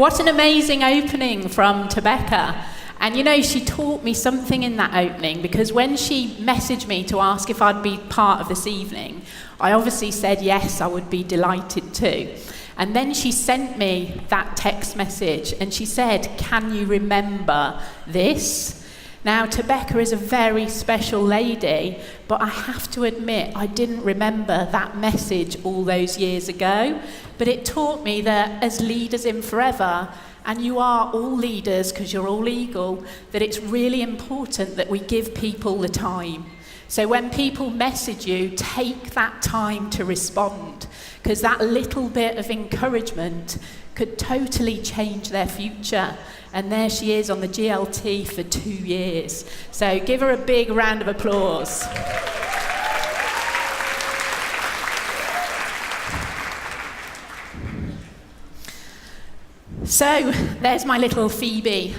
What an amazing opening from Rebecca. And you know, she taught me something in that opening, because when she messaged me to ask if I'd be part of this evening, I obviously said yes, I would be delighted to. And then she sent me that text message and she said, "Can you remember this?" Now, Rebecca is a very special lady, but I have to admit, I didn't remember that message all those years ago. But it taught me that as leaders in Forever, and you are all leaders because you're all Eagle, that it's really important that we give people the time. So when people message you, take that time to respond, because that little bit of encouragement could totally change their future. And there she is on the GLT for 2 years. So give her a big round of applause. So there's my little Phoebe.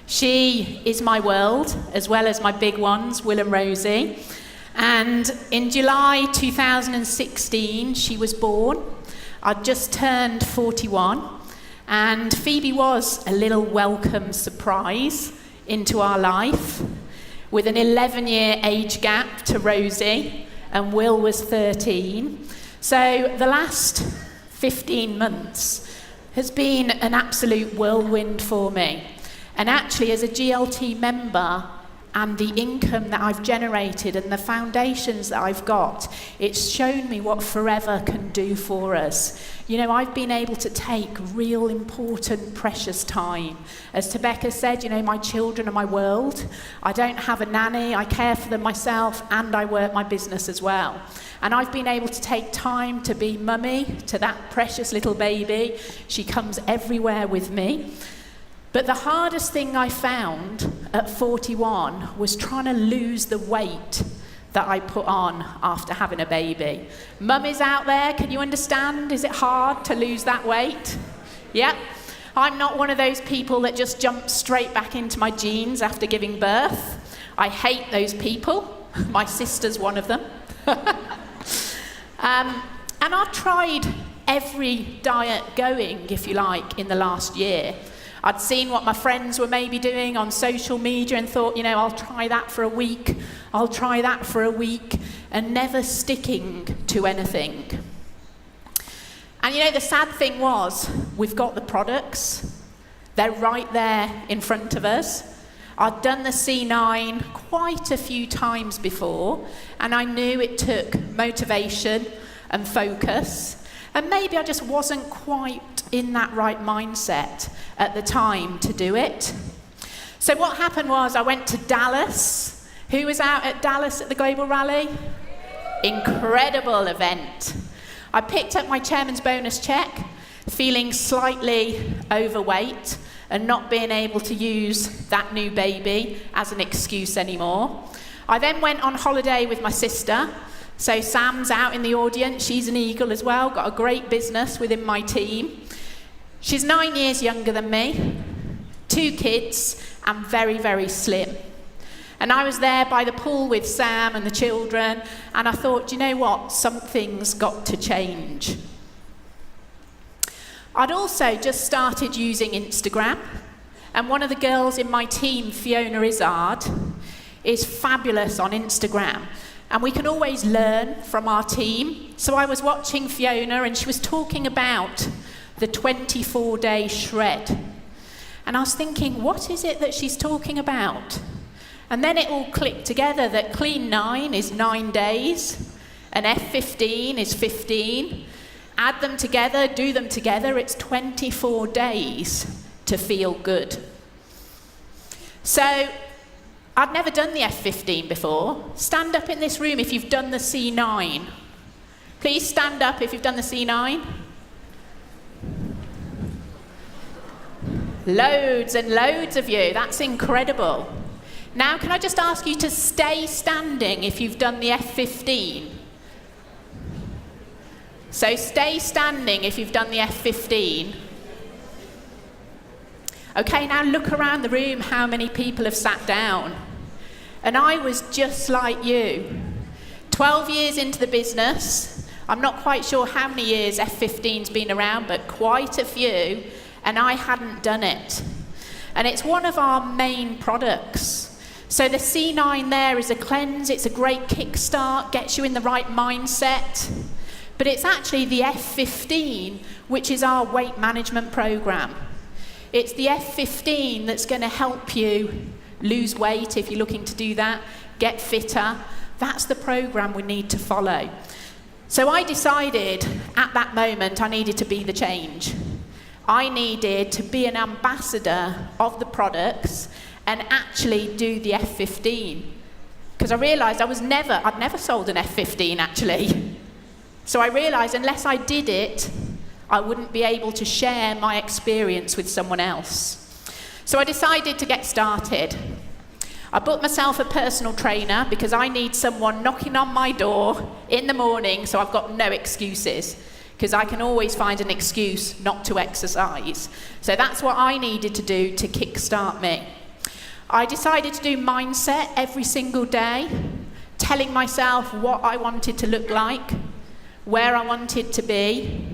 She is my world, as well as my big ones, Will and Rosie. And in July 2016, she was born. I'd just turned 41. And Phoebe was a little welcome surprise into our life, with an 11-year age gap to Rosie, and Will was 13. So the last 15 months has been an absolute whirlwind for me. And actually, as a GLT member, and the income that I've generated and the foundations that I've got, it's shown me what Forever can do for us. You know, I've been able to take real important, precious time. As Rebecca said, you know, my children are my world. I don't have a nanny, I care for them myself, and I work my business as well. And I've been able to take time to be mummy to that precious little baby. She comes everywhere with me. But the hardest thing I found at 41 was trying to lose the weight that I put on after having a baby. Mummies out there, can you understand? Is it hard to lose that weight? Yeah. I'm not one of those people that just jump straight back into my jeans after giving birth. I hate those people. My sister's one of them. And I've tried every diet going, if you like, in the last year. I'd seen what my friends were maybe doing on social media and thought, you know, I'll try that for a week, I'll try that for a week, and never sticking to anything. And you know, the sad thing was, we've got the products, they're right there in front of us. I'd done the C9 quite a few times before, and I knew it took motivation and focus. And maybe I just wasn't quite in that right mindset at the time to do it. So what happened was I went to Dallas. Who was out at Dallas at the Global Rally? Incredible event. I picked up my chairman's bonus check, feeling slightly overweight and not being able to use that new baby as an excuse anymore. I then went on holiday with my sister. So Sam's out in the audience, she's an Eagle as well, got a great business within my team. She's 9 years younger than me, 2 kids, and very, very slim. And I was there by the pool with Sam and the children, and I thought, you know what, something's got to change. I'd also just started using Instagram, and one of the girls in my team, Fiona Izzard, is fabulous on Instagram. And we can always learn from our team. So I was watching Fiona and she was talking about the 24-day shred. And I was thinking, what is it that she's talking about? And then it all clicked together that Clean 9 is 9 days, and F15 is 15. Add them together, do them together, it's 24 days to feel good. So I'd never done the F15 before. Stand up in this room if you've done the C9. Please stand up if you've done the C9. Loads and loads of you, that's incredible. Now can I just ask you to stay standing if you've done the F15? So stay standing if you've done the F15. Okay, now look around the room how many people have sat down. And I was just like you. 12 years into the business. I'm not quite sure how many years F15's been around, but quite a few. and I hadn't done it. And it's one of our main products. So the C9 there is a cleanse, it's a great kickstart, gets you in the right mindset. But it's actually the F15, which is our weight management program. It's the F15 that's going to help you lose weight if you're looking to do that, get fitter. That's the program we need to follow. So I decided at that moment I needed to be the change. I needed to be an ambassador of the products and actually do the F15. Because I realised I'd never sold an F15 actually. So I realised unless I did it, I wouldn't be able to share my experience with someone else. So I decided to get started. I booked myself a personal trainer because I need someone knocking on my door in the morning so I've got no excuses, because I can always find an excuse not to exercise. So that's what I needed to do to kickstart me. I decided to do mindset every single day, telling myself what I wanted to look like, where I wanted to be.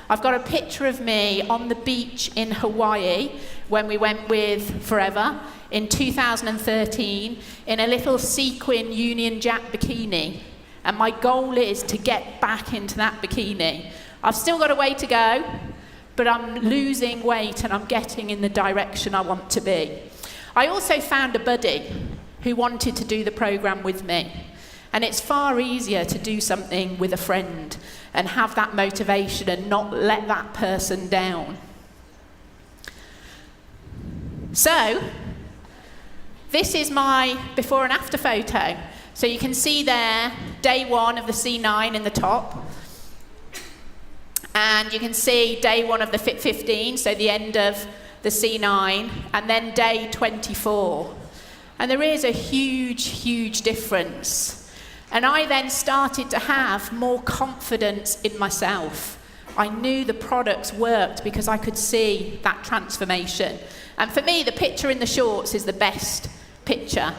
I've got a picture of me on the beach in Hawaii when we went with Forever in 2013 in a little sequin Union Jack bikini. And my goal is to get back into that bikini. I've still got a way to go, but I'm losing weight and I'm getting in the direction I want to be. I also found a buddy who wanted to do the program with me. And it's far easier to do something with a friend and have that motivation and not let that person down. So, this is my before and after photo. So you can see there, day one of the C9 in the top. And you can see day one of the Fit 15, so the end of the C9, and then day 24. And there is a huge, huge difference. And I then started to have more confidence in myself. I knew the products worked because I could see that transformation. And for me, the picture in the shorts is the best picture,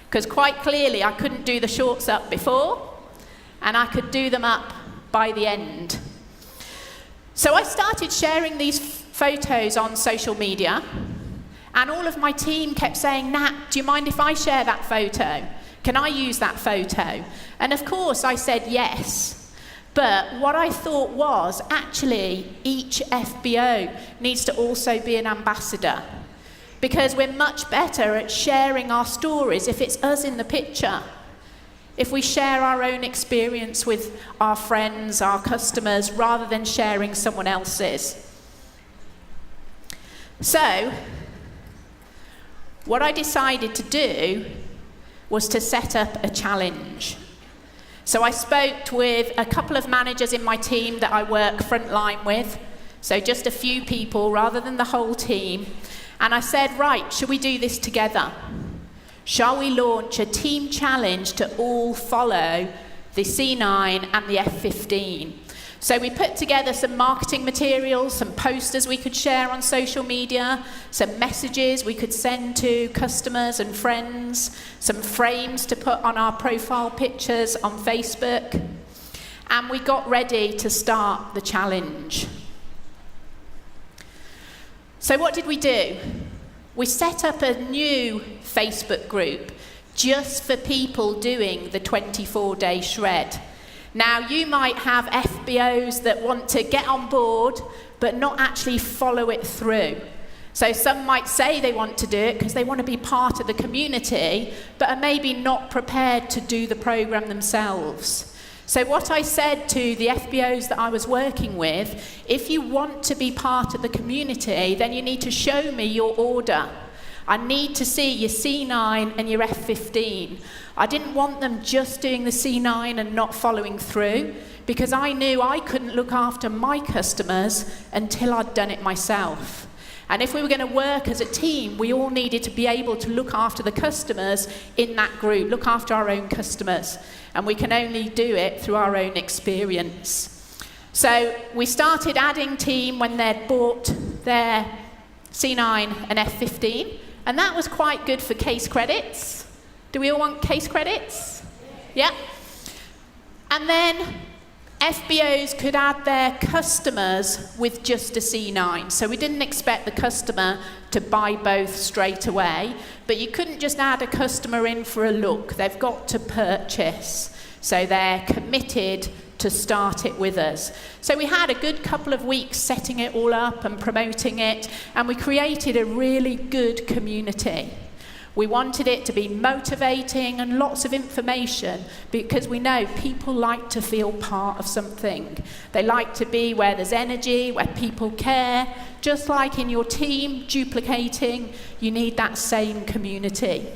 because quite clearly I couldn't do the shorts up before, and I could do them up by the end. So I started sharing these photos on social media, and all of my team kept saying, Nat, do you mind if I share that photo? Can I use that photo? And of course I said yes. But what I thought was, actually, each FBO needs to also be an ambassador, because we're much better at sharing our stories if it's us in the picture. If we share our own experience with our friends, our customers, rather than sharing someone else's. So, what I decided to do was to set up a challenge. So I spoke with a couple of managers in my team that I work frontline with, so just a few people rather than the whole team, and I said, right, should we do this together? Shall we launch a team challenge to all follow the C9 and the F15? So we put together some marketing materials, some posters we could share on social media, some messages we could send to customers and friends, some frames to put on our profile pictures on Facebook, and we got ready to start the challenge. So what did we do? We set up a new Facebook group just for people doing the 24-day shred. Now, you might have FBOs that want to get on board, but not actually follow it through. So some might say they want to do it because they want to be part of the community, but are maybe not prepared to do the program themselves. So what I said to the FBOs that I was working with, if you want to be part of the community, then you need to show me your order. I need to see your C9 and your F15. I didn't want them just doing the C9 and not following through, because I knew I couldn't look after my customers until I'd done it myself. And if we were going to work as a team, we all needed to be able to look after the customers in that group, look after our own customers. And we can only do it through our own experience. So we started adding team when they'd bought their C9 and F15, and that was quite good for case credits. Do we all want case credits? Yeah. And then FBOs could add their customers with just a C9. So we didn't expect the customer to buy both straight away, but you couldn't just add a customer in for a look. They've got to purchase. So they're committed to start it with us. So we had a good couple of weeks setting it all up and promoting it, and we created a really good community. We wanted it to be motivating and lots of information, because we know people like to feel part of something. They like to be where there's energy, where people care. Just like in your team, duplicating, you need that same community.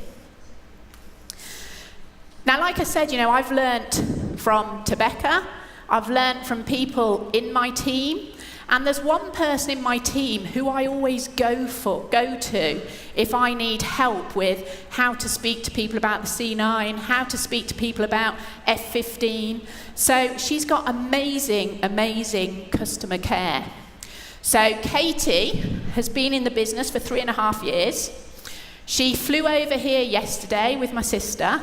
Now, like I said, I've learnt from Tebecca, I've learnt from people in my team, and there's one person in my team who I always go to if I need help with how to speak to people about the C9, how to speak to people about F15. So she's got amazing, amazing customer care. So Katie has been in the business for 3.5 years. She flew over here yesterday with my sister,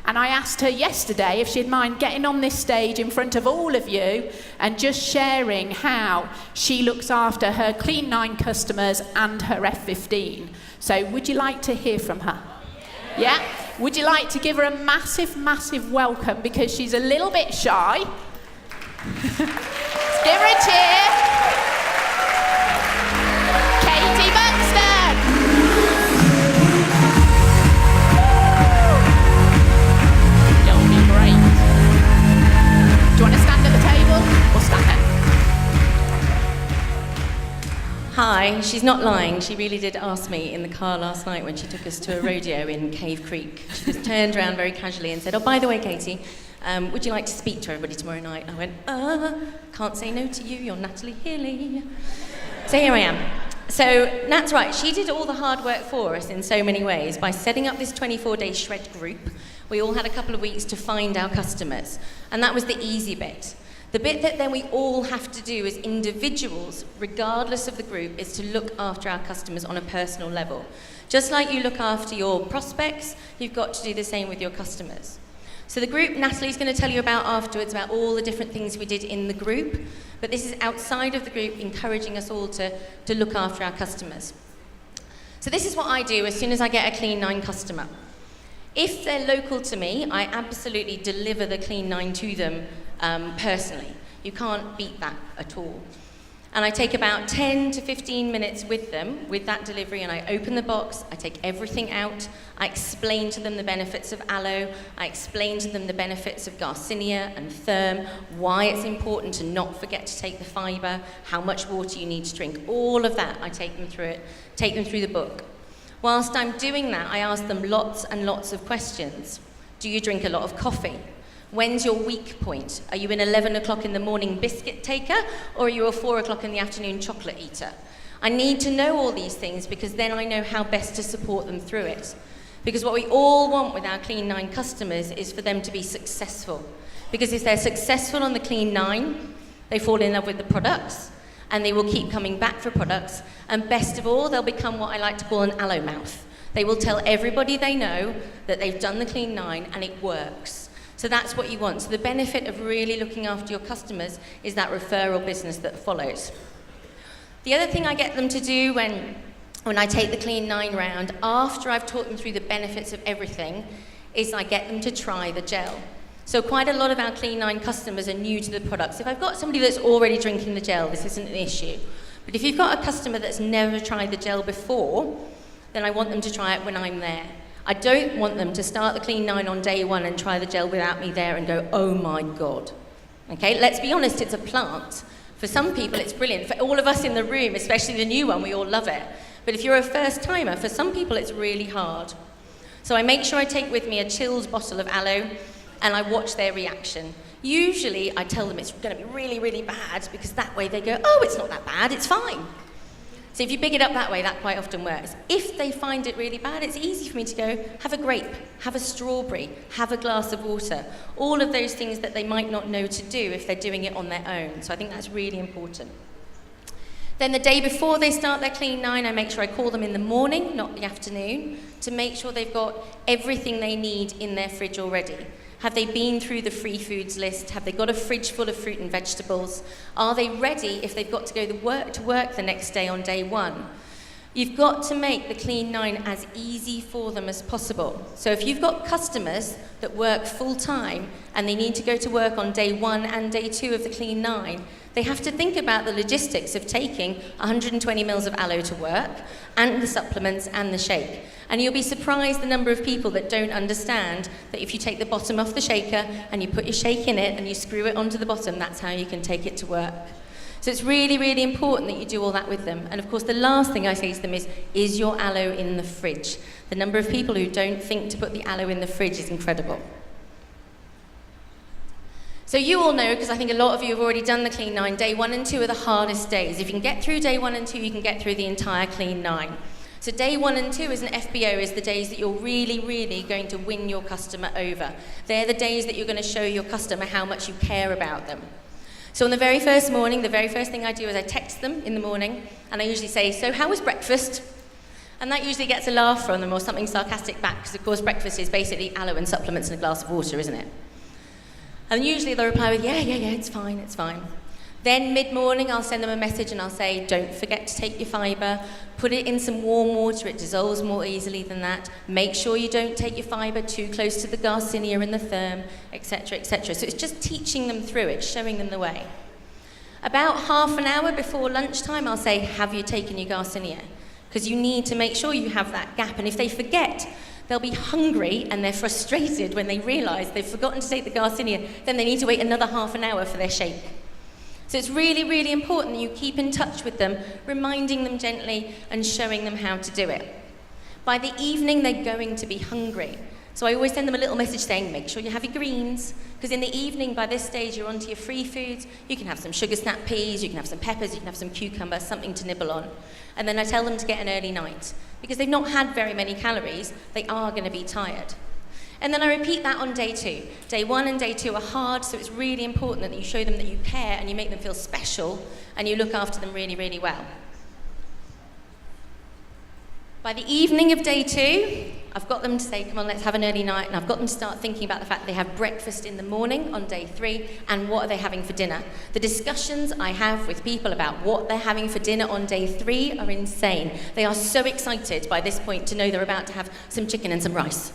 and I asked her yesterday if she'd mind getting on this stage in front of all of you and just sharing how she looks after her Clean 9 customers and her F15. So would you like to hear from her? Yeah? Would you like to give her a massive, massive welcome, because she's a little bit shy? Let's give her a cheer. Katie Buxton. Do you want to stand at the table or stand there? Hi, she's not lying. She really did ask me in the car last night when she took us to a rodeo in Cave Creek. She just turned around very casually and said, "Oh, by the way, Katie, would you like to speak to everybody tomorrow night?" I went, can't say no to you. You're Natalie Heeley. So here I am. So Nat's right. She did all the hard work for us in so many ways by setting up this 24-day shred group. We all had a couple of weeks to find our customers, and that was the easy bit. The bit that then we all have to do as individuals, regardless of the group, is to look after our customers on a personal level. Just like you look after your prospects, you've got to do the same with your customers. So the group Natalie's going to tell you about afterwards, about all the different things we did in the group, but this is outside of the group, encouraging us all to look after our customers. So this is what I do as soon as I get a Clean 9 customer. If they're local to me, I absolutely deliver the Clean 9 to them personally. You can't beat that at all. And I take about 10 to 15 minutes with them, with that delivery, and I open the box, I take everything out, I explain to them the benefits of aloe, I explain to them the benefits of Garcinia and Therm, why it's important to not forget to take the fibre, how much water you need to drink, all of that, I take them through the book. Whilst I'm doing that, I ask them lots and lots of questions. Do you drink a lot of coffee? When's your weak point? Are you an 11 o'clock in the morning biscuit taker, or are you a 4 o'clock in the afternoon chocolate eater? I need to know all these things, because then I know how best to support them through it. Because what we all want with our Clean 9 customers is for them to be successful. Because if they're successful on the Clean 9, they fall in love with the products, and they will keep coming back for products. And best of all, they'll become what I like to call an aloe mouth. They will tell everybody they know that they've done the Clean 9 and it works. So that's what you want. So the benefit of really looking after your customers is that referral business that follows. The other thing I get them to do when I take the Clean 9 round, after I've taught them through the benefits of everything, is I get them to try the gel. So quite a lot of our Clean 9 customers are new to the products. If I've got somebody that's already drinking the gel, this isn't an issue. But if you've got a customer that's never tried the gel before, then I want them to try it when I'm there. I don't want them to start the Clean 9 on day one and try the gel without me there and go, oh my God. Okay, let's be honest, it's a plant. For some people, it's brilliant. For all of us in the room, especially the new one, we all love it. But if you're a first timer, for some people, it's really hard. So I make sure I take with me a chilled bottle of aloe, and I watch their reaction. Usually, I tell them it's going to be really, really bad, because that way they go, oh, it's not that bad, it's fine. So if you pick it up that way, that quite often works. If they find it really bad, it's easy for me to go, have a grape, have a strawberry, have a glass of water. All of those things that they might not know to do if they're doing it on their own. So I think that's really important. Then the day before they start their Clean 9, I make sure I call them in the morning, not the afternoon, to make sure they've got everything they need in their fridge already. Have they been through the free foods list? Have they got a fridge full of fruit and vegetables? Are they ready if they've got to go to work the next day on day one? You've got to make the Clean 9 as easy for them as possible. So if you've got customers that work full time and they need to go to work on day 1 and day 2 of the Clean 9, they have to think about the logistics of taking 120 mils of aloe to work and the supplements and the shake. And you'll be surprised the number of people that don't understand that if you take the bottom off the shaker and you put your shake in it and you screw it onto the bottom, that's how you can take it to work. So it's really, really important that you do all that with them. And of course, the last thing I say to them is your aloe in the fridge? The number of people who don't think to put the aloe in the fridge is incredible. So you all know, because I think a lot of you have already done the Clean 9, day 1 and 2 are the hardest days. If you can get through day 1 and 2, you can get through the entire Clean 9. So day 1 and 2 as an FBO is the days that you're really, really going to win your customer over. They're the days that you're going to show your customer how much you care about them. So on the very first morning, the very first thing I do is I text them in the morning, and I usually say, so how was breakfast? And that usually gets a laugh from them or something sarcastic back, because of course breakfast is basically aloe and supplements and a glass of water, isn't it? And usually they'll reply with, yeah, it's fine, it's fine. Then mid-morning I'll send them a message and I'll say, don't forget to take your fibre, put it in some warm water, it dissolves more easily than that. Make sure you don't take your fibre too close to the Garcinia and the therm, etc., etc. So it's just teaching them through it, showing them the way. About half an hour before lunchtime I'll say, have you taken your Garcinia? Because you need to make sure you have that gap, and if they forget, they'll be hungry and they're frustrated when they realise they've forgotten to take the Garcinia, then they need to wait another half an hour for their shake. So it's really, really important that you keep in touch with them, reminding them gently and showing them how to do it. By the evening, they're going to be hungry. So I always send them a little message saying, make sure you have your greens, because in the evening, by this stage, you're onto your free foods. You can have some sugar snap peas, you can have some peppers, you can have some cucumber, something to nibble on. And then I tell them to get an early night. Because they've not had very many calories, they are going to be tired. And then I repeat that on day 2. Day 1 and day 2 are hard, so it's really important that you show them that you care and you make them feel special and you look after them really, really well. By the evening of day 2, I've got them to say, come on, let's have an early night, and I've got them to start thinking about the fact that they have breakfast in the morning on day 3, and what are they having for dinner. The discussions I have with people about what they're having for dinner on day 3 are insane. They are so excited by this point to know they're about to have some chicken and some rice.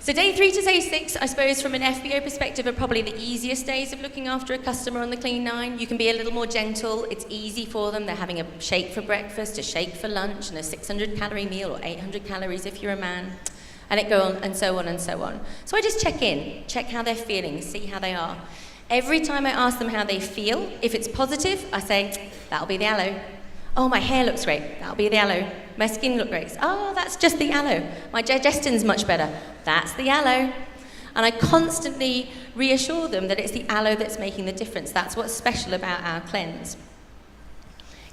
So day 3 to day 6, I suppose from an FBO perspective, are probably the easiest days of looking after a customer on the Clean 9. You can be a little more gentle, it's easy for them. They're having a shake for breakfast, a shake for lunch, and a 600 calorie meal, or 800 calories if you're a man. And it goes on and so on and so on. So I just check in, check how they're feeling, see how they are. Every time I ask them how they feel, if it's positive, I say, that'll be the aloe. Oh, my hair looks great. That'll be the aloe. My skin looks great. Oh, that's just the aloe. My digestion's much better. That's the aloe. And I constantly reassure them that it's the aloe that's making the difference. That's what's special about our cleanse.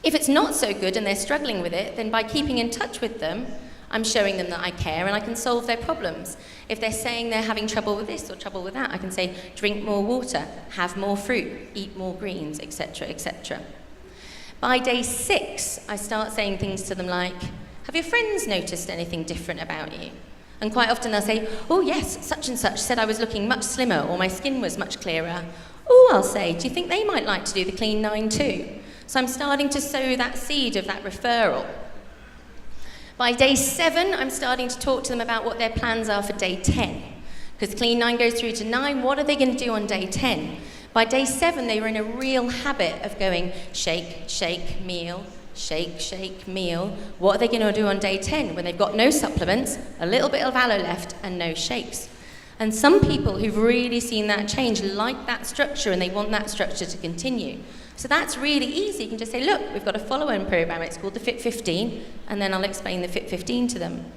If it's not so good and they're struggling with it, then by keeping in touch with them, I'm showing them that I care and I can solve their problems. If they're saying they're having trouble with this or trouble with that, I can say, drink more water, have more fruit, eat more greens, etc., etc. By day 6, I start saying things to them like, have your friends noticed anything different about you? And quite often they'll say, oh yes, such and such said I was looking much slimmer or my skin was much clearer. Oh, I'll say, do you think they might like to do the Clean 9 too? So I'm starting to sow that seed of that referral. By day 7, I'm starting to talk to them about what their plans are for day 10. Because Clean 9 goes through to 9, what are they going to do on day 10? By day 7, they were in a real habit of going shake, shake, meal, shake, shake, meal. What are they going to do on day 10 when they've got no supplements, a little bit of aloe left, and no shakes? And some people who've really seen that change like that structure, and they want that structure to continue. So that's really easy. You can just say, look, we've got a follow-on program. It's called the Fit 15, and then I'll explain the Fit 15 to them.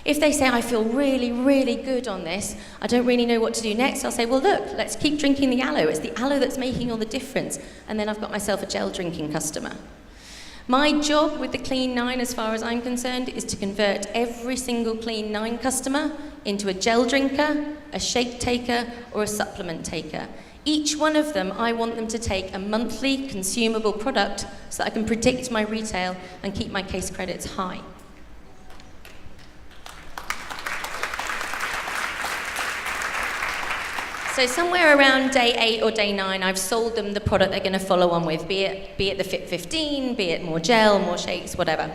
If they say, I feel really, really good on this, I don't really know what to do next, I'll say, well, look, let's keep drinking the aloe. It's the aloe that's making all the difference. And then I've got myself a gel drinking customer. My job with the Clean 9, as far as I'm concerned, is to convert every single Clean 9 customer into a gel drinker, a shake taker, or a supplement taker. Each one of them, I want them to take a monthly consumable product so that I can predict my retail and keep my case credits high. So somewhere around day 8 or day 9, I've sold them the product they're going to follow on with, be it the Fit 15, be it more gel, more shakes, whatever.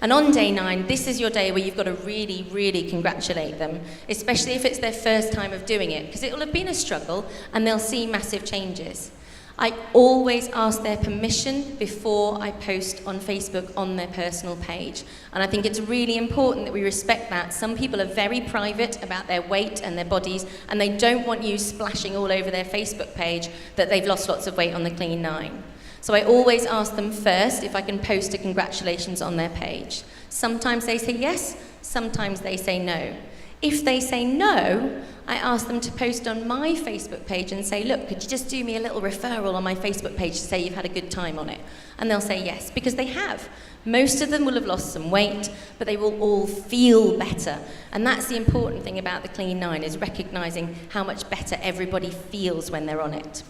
And on day 9, this is your day where you've got to really, really congratulate them, especially if it's their first time of doing it, because it will have been a struggle and they'll see massive changes. I always ask their permission before I post on Facebook on their personal page. And I think it's really important that we respect that. Some people are very private about their weight and their bodies, and they don't want you splashing all over their Facebook page that they've lost lots of weight on the Clean 9. So I always ask them first if I can post a congratulations on their page. Sometimes they say yes, sometimes they say no. If they say no, I ask them to post on my Facebook page and say, look, could you just do me a little referral on my Facebook page to say you've had a good time on it? And they'll say yes, because they have. Most of them will have lost some weight, but they will all feel better. And that's the important thing about the Clean 9, is recognizing how much better everybody feels when they're on it.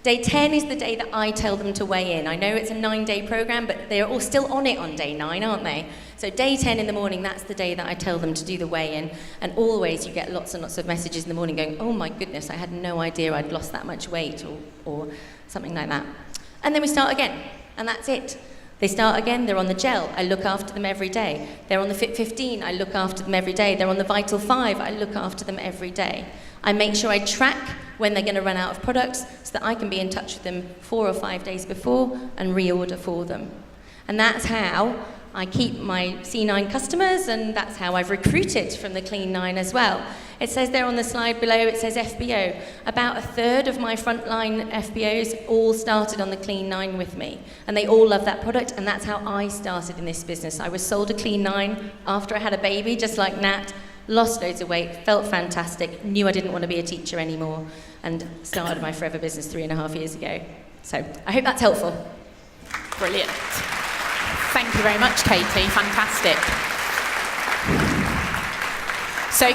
Day 10 is the day that I tell them to weigh in. I know it's a 9-day program, but they're all still on it on day 9, aren't they? So day 10 in the morning, that's the day that I tell them to do the weigh-in. And always you get lots and lots of messages in the morning going, oh my goodness, I had no idea I'd lost that much weight, or something like that. And then we start again, and that's it. They start again, they're on the gel, I look after them every day. They're on the Fit 15, I look after them every day. They're on the Vital 5, I look after them every day. I make sure I track when they're going to run out of products so that I can be in touch with them 4 or 5 days before and reorder for them. And that's how I keep my C9 customers, and that's how I've recruited from the Clean 9 as well. It says there on the slide below, it says FBO. About a third of my frontline FBOs all started on the Clean 9 with me, and they all love that product, and that's how I started in this business. I was sold a Clean 9 after I had a baby, just like Nat, lost loads of weight, felt fantastic, knew I didn't want to be a teacher anymore, and started my forever business 3.5 years ago. So I hope that's helpful. Brilliant. Thank you very much, Katie. Fantastic. So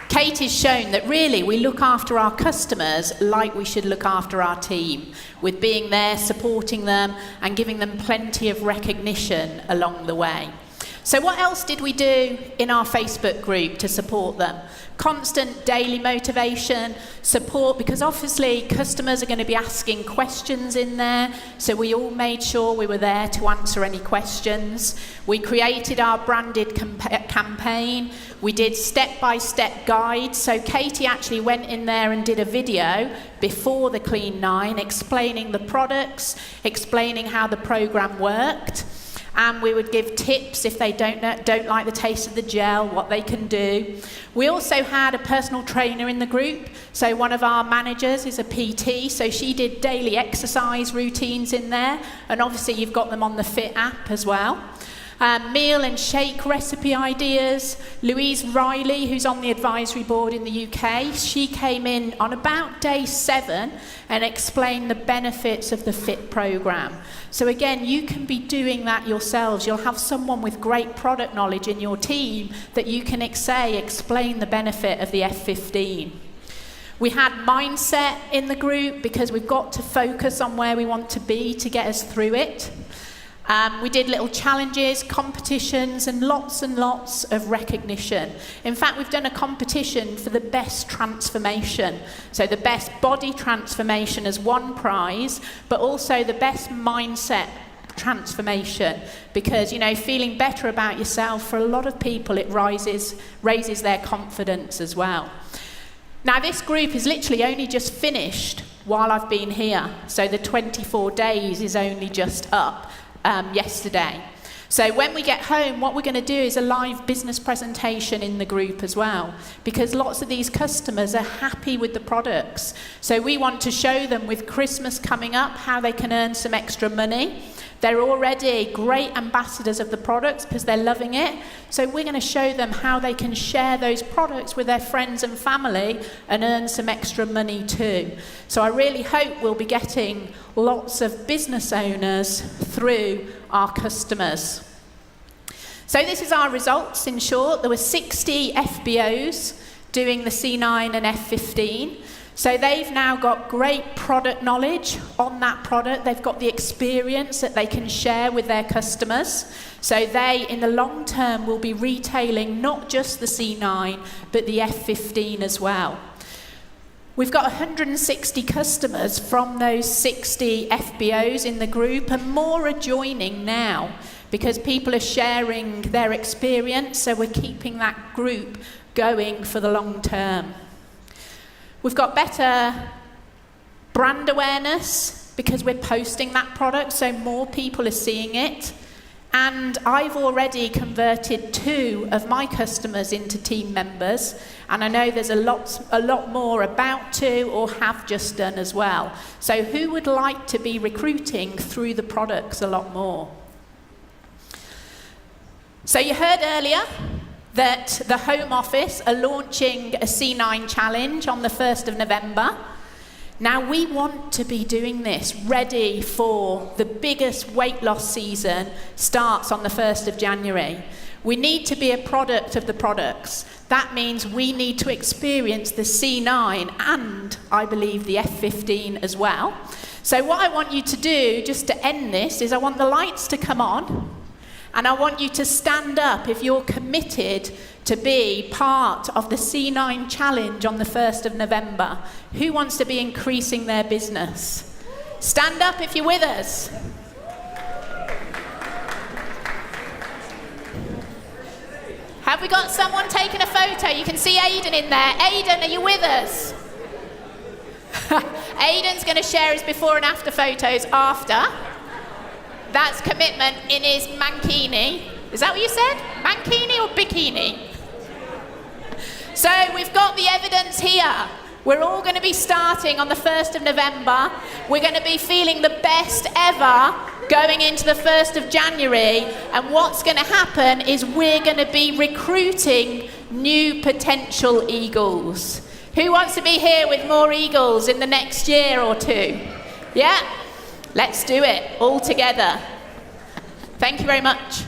Katie's shown that really we look after our customers like we should look after our team, with being there, supporting them, and giving them plenty of recognition along the way. So what else did we do in our Facebook group to support them? Constant daily motivation, support, because obviously customers are going to be asking questions in there, so we all made sure we were there to answer any questions. We created our branded campaign. We did step-by-step guides, so Katie actually went in there and did a video before the Clean 9 explaining the products, explaining how the program worked. And we would give tips if they don't like the taste of the gel, what they can do. We also had a personal trainer in the group. So one of our managers is a PT, so she did daily exercise routines in there. And obviously you've got them on the Fit app as well. Meal and shake recipe ideas. Louise Riley, who's on the advisory board in the UK, she came in on about day 7 and explained the benefits of the Fit program. So again, you can be doing that yourselves. You'll have someone with great product knowledge in your team that you can explain the benefit of the F15. We had mindset in the group because we've got to focus on where we want to be to get us through it. We did little challenges, competitions, and lots of recognition. In fact, we've done a competition for the best transformation. So the best body transformation as one prize, but also the best mindset transformation. Because, you know, feeling better about yourself, for a lot of people, it raises their confidence as well. Now, this group is literally only just finished while I've been here. So the 24 days is only just up. Yesterday. So when we get home, what we're going to do is a live business presentation in the group as well, because lots of these customers are happy with the products. So we want to show them, with Christmas coming up, how they can earn some extra money. They're already great ambassadors of the products because they're loving it. So we're going to show them how they can share those products with their friends and family and earn some extra money too. So I really hope we'll be getting lots of business owners through our customers. So this is our results in short. There were 60 FBOs doing the C9 and F15. So they've now got great product knowledge on that product. They've got the experience that they can share with their customers. So they, in the long term, will be retailing not just the C9, but the F15 as well. We've got 160 customers from those 60 FBOs in the group, and more are joining now because people are sharing their experience, so we're keeping that group going for the long term. We've got better brand awareness because we're posting that product, so more people are seeing it. And I've already converted 2 of my customers into team members, and I know there's a lot more about to or have just done as well. So who would like to be recruiting through the products a lot more? So you heard earlier that the Home Office are launching a C9 challenge on the 1st of November. Now, we want to be doing this ready for the biggest weight loss season starts on the 1st of January. We need to be a product of the products. That means we need to experience the C9 and, I believe, the F15 as well. So what I want you to do, just to end this, is I want the lights to come on, and I want you to stand up if you're committed to be part of the C9 challenge on the 1st of November. Who wants to be increasing their business? Stand up if you're with us. Have we got someone taking a photo? You can see Aidan in there. Aidan, are you with us? Aidan's going to share his before and after photos after. That's commitment in his mankini. Is that what you said? Mankini or bikini? So we've got the evidence here. We're all going to be starting on the 1st of November. We're going to be feeling the best ever going into the 1st of January. And what's going to happen is we're going to be recruiting new potential eagles. Who wants to be here with more eagles in the next year or 2? Yeah? Let's do it all together. Thank you very much.